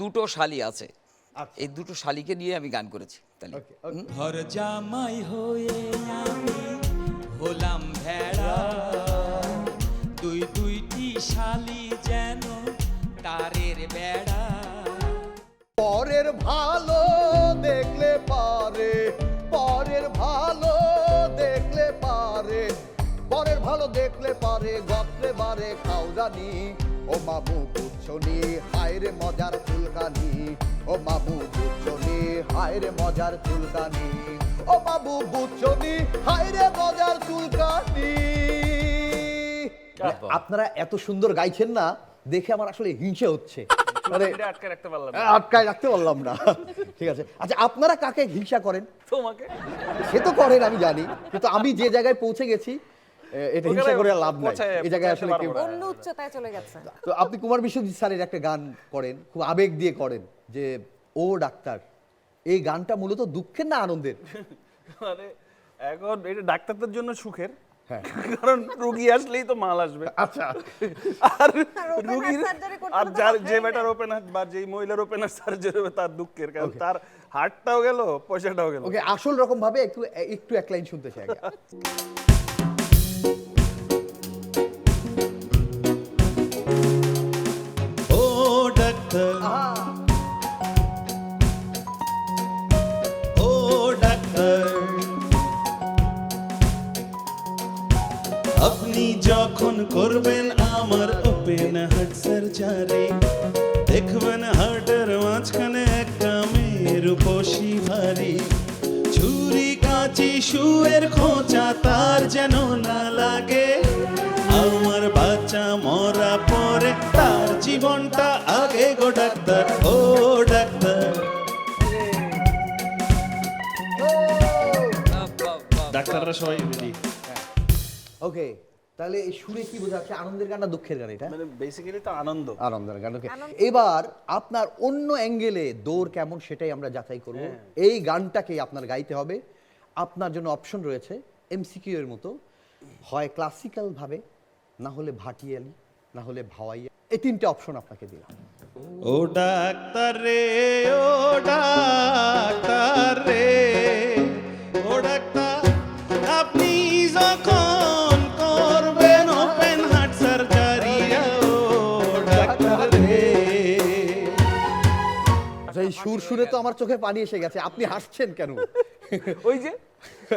দুটো শালি আছে, এই দুটো শালিকে নিয়ে আমি গান করেছি। তাহলে ঘর জামাই হয়ে আমি হলাম ভেড়া, দুইটি শালি যেন তারের বেড়া। পরের ভালো দেখলে পারে, পরের ভালো দেখলে পারে, পরের ভালো দেখলে পারে, গপলে বারে খাও জানি। ও মাবু বুঝছনি হায় রে মজার চুলকানি, ও মাবু বুঝছনি হায় রে মজার চুলকানি, ও মাবু বুঝছনি হায় রে মজার চুলকানি। আপনারা এত সুন্দর গাইছেন না দেখে আমার আসলে হিংসে হচ্ছে, মানে আটকায় রাখতে পারলাম না। ঠিক আছে, আচ্ছা আপনারা কাকে হিংসা করেন? তোমাকে। সে তো করেন আমি জানি, কিন্তু আমি যে জায়গায় পৌঁছে গেছি এটা হিংসা করে লাভ নাই, এই জায়গায় আসলে কেউ অন্য উচ্চতায় চলে গেছে। তো আপনি কুমার বিশ্বজিৎ স্যারের একটা গান করেন, খুব আবেগ দিয়ে করেন, যে ও ডাক্তার। এই গানটা মূলত দুঃখের না আনন্দের? মানে এখন এটা ডাক্তারদের জন্য সুখের, হ্যাঁ, কারণ রোগী আসলেই তো মাল আসবে। আচ্ছা, আর রোগীর আর যার যে বেটার ওপেনার বা যেই মহিলার ওপেনার সার্জারি হবে তার দুঃখের, কারণ তার হার্টটাও গেল পয়সাটাও গেল। ওকে, আসল রকম ভাবে একটু একটু এক লাইন শুনতে চাই আগে। ও ডাক্তার, ও ডাক্তার, আপনি যখন করবেন আমার ওপেন হার্ট সার্জারি, দেখবেন হার্টের মাঝখানে একটা মেয়ের উপসী ভারী, ছুরি কাঁচি সুয়ের খোঁচা তার যেন না লাগে, আমার বাচ্চা মরা পরে তার জীবনটা আগে গো ডাক্তার, ও ডাক্তার। ডাক্তাররা সবাই রেডি? ওকে, তাহলে এই সুরে কি বোঝাচ্ছে? আনন্দের গান না দুঃখের গান এটা? মানে বেসিক্যালি তো আনন্দ, আনন্দের গান। ওকে, এবার আপনার অন্য অ্যাঙ্গেলে দৌড় কেমন সেটাই আমরা যাচাই করব। এই গানটাকে আপনার গাইতে হবে। আপনার জন্য অপশন রয়েছে এমসিকিউ এর মতো, হয় ক্লাসিক্যাল ভাবে, না হলে ভাটিয়ালি, না হলে ভাওয়াইয়া। এই তিনটে অপশন আপনাকে দিলাম। ও ডাক্তার রে, ও ডাক্তার রে, ও ডাক্তার, আপনি যখন করবেন ওপেন হার্ট সার্জারি, ও ডাক্তার রে। এই সুর শুনে তো আমার চোখে পানি এসে গেছে, আপনি হাসছেন কেন? ওই যে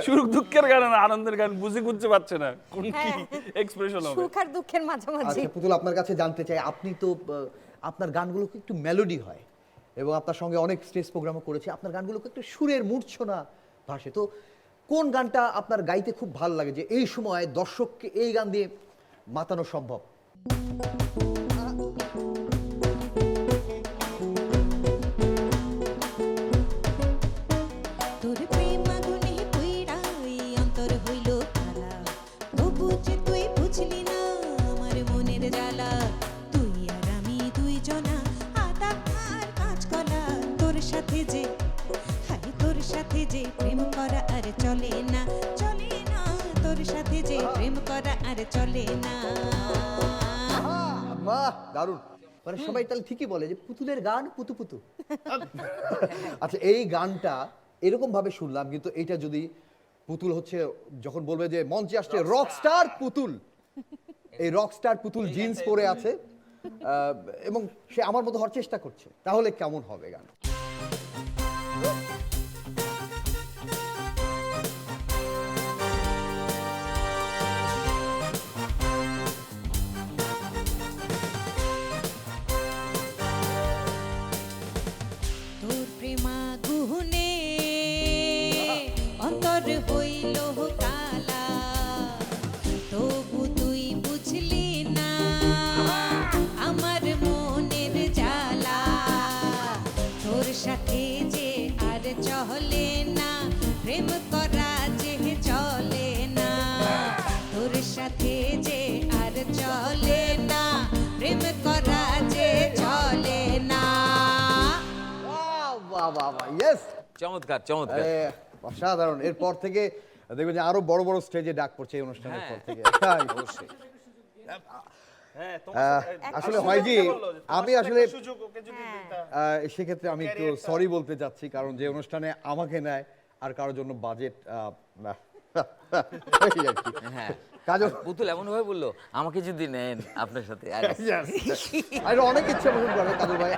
সুখ দুঃখের গান আর আনন্দের গান বুঝে খুঁজতে পারছে না কোন কি এক্সপ্রেশন হবে। সুখ আর দুঃখের মাঝামাঝি। আচ্ছা পুতুল, আপনার কাছে জানতে চাই, আপনি তো আপনার গানগুলো একটু মেলোডি হয় এবং আপনার সঙ্গে অনেক স্টেজ প্রোগ্রামও করেছি, আপনার গানগুলো একটু সুরের মূর্ছনা ভাসে, তো কোন গানটা আপনার গাইতে খুব ভালো লাগে, যে এই সময় দর্শককে এই গান দিয়ে মাতানো সম্ভব? তোর প্রেম আগুনে পুইড়া ওই অন্তর হইল কালা, তবু যে তুই বুঝলি না আমার মনের জ্বালা, তুই আর আমি দুইজনা আদা আর কাঁচকলা, তোর সাথে যে হাই তোর সাথে যে প্রেম করা আর চলে না, চলে না, তোর সাথে যে প্রেম করা আর চলে না। বাহ, দারুণ। মানে সবাই তাহলে ঠিকই বলে যে পুতুলের গান পুতু পুতু। আচ্ছা, এই গানটা এরকম ভাবে শুনলাম, কিন্তু এটা যদি পুতুল হচ্ছে, যখন বলবে যে মঞ্চে আসছে রকস্টার পুতুল, এই রকস্টার পুতুল জিন্স পরে আছে এবং সে আমার মতো হওয়ার চেষ্টা করছে, তাহলে কেমন হবে গান? তোর প্রেমাগুনে অন্তর হইল কালা, তবু তুই বুঝলি না আমার মনের জ্বালা, তোর সাথে যে আর চলে না প্রেম করা যে চলে না, তোর সাথে যে আর চলে না প্রেম করা যে চলে না। বাহ বাহ বাহ, ইয়েস, চমৎকার চমৎকার। অসাধারণ। এরপর থেকে দেখবেন যে আরো বড় বড় স্টেজে ডাক পড়ছে এই অনুষ্ঠানের পর থেকে। অবশ্যই। হ্যাঁ তোমার আসলে হয় কি আমি আসলে সুযোগ ওকে যদি দিতা সেক্ষেত্রে আমি একটু সরি বলতে চাচ্ছি, কারণ যে অনুষ্ঠানে আমাকে নেয় আর কারোর জন্য বাজেট হ্যাঁ কাজল পুতুল এমন ভাবে বললো আমাকে যদি নেন আপনার সাথে আর অনেক ইচ্ছা পোষণ করে কাজল ভাই।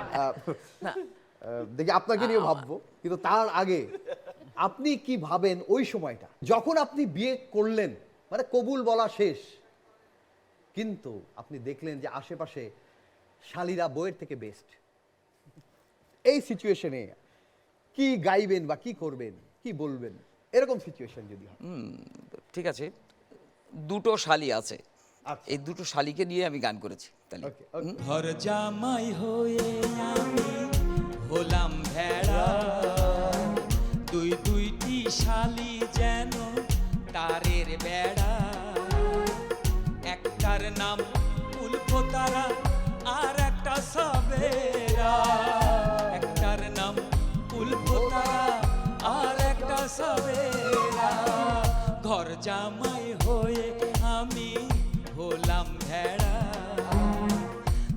দেখি আপনাকে নিয়ে ভাববো, কিন্তু তার আগে আপনি কি ভাবেন ওই সময়টা যখন আপনি বিয়ে করলেন, মানে কবুল বলা শেষ, কিন্তু আপনি দেখলেন যে আশেপাশে শালীরা বইয়ের থেকে বেস্ট, এই সিচুয়েশনে কি গাইবেন বা কি করবেন, কি বলবেন, এরকম সিচুয়েশন যদি হয়? ঠিক আছে, দুটো শালি আছে, আচ্ছা। এই দুটো শালিকে নিয়ে আমি গান করেছি তাহলে। ওকে ওকে ঘর জামাই হয়ে আমি হলাম ভেড়া, দুইটি শালি যেন তারের বেড়া, একটার নাম উল্ফোতারা আর একটা সাবেরা, একটার নাম উল্ফোতারা আর একটা সাবেরা, ঘর জামাই হয়ে আমি হলাম ভেড়া,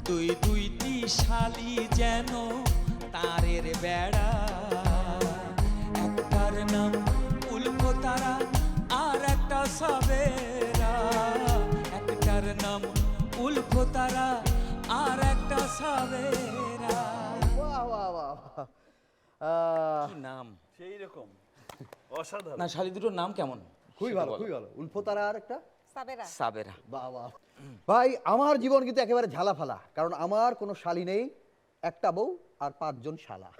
দুইটি শালি যেন তারের বেড়া, একটার নাম উল্ফোতারা আর একটা সাবেরা, একটার নাম উল্ফোতারা আর একটা সাবেরা। বাহ বাহ বাহ। কি নাম সেই রকম অসাধারণ। না, শালি দুটোর নাম কেমন? খুবই ভালো, খুবই ভালো। উল্ফোতারা আর একটা সাবেরা। সাবেরা। বাহ বাহ। ভাই আমার জীবন কিন্তু একেবারে ঝালাফালা, কারণ আমার কোনো শালি নেই, একটা বউ আর 5 জন শালা।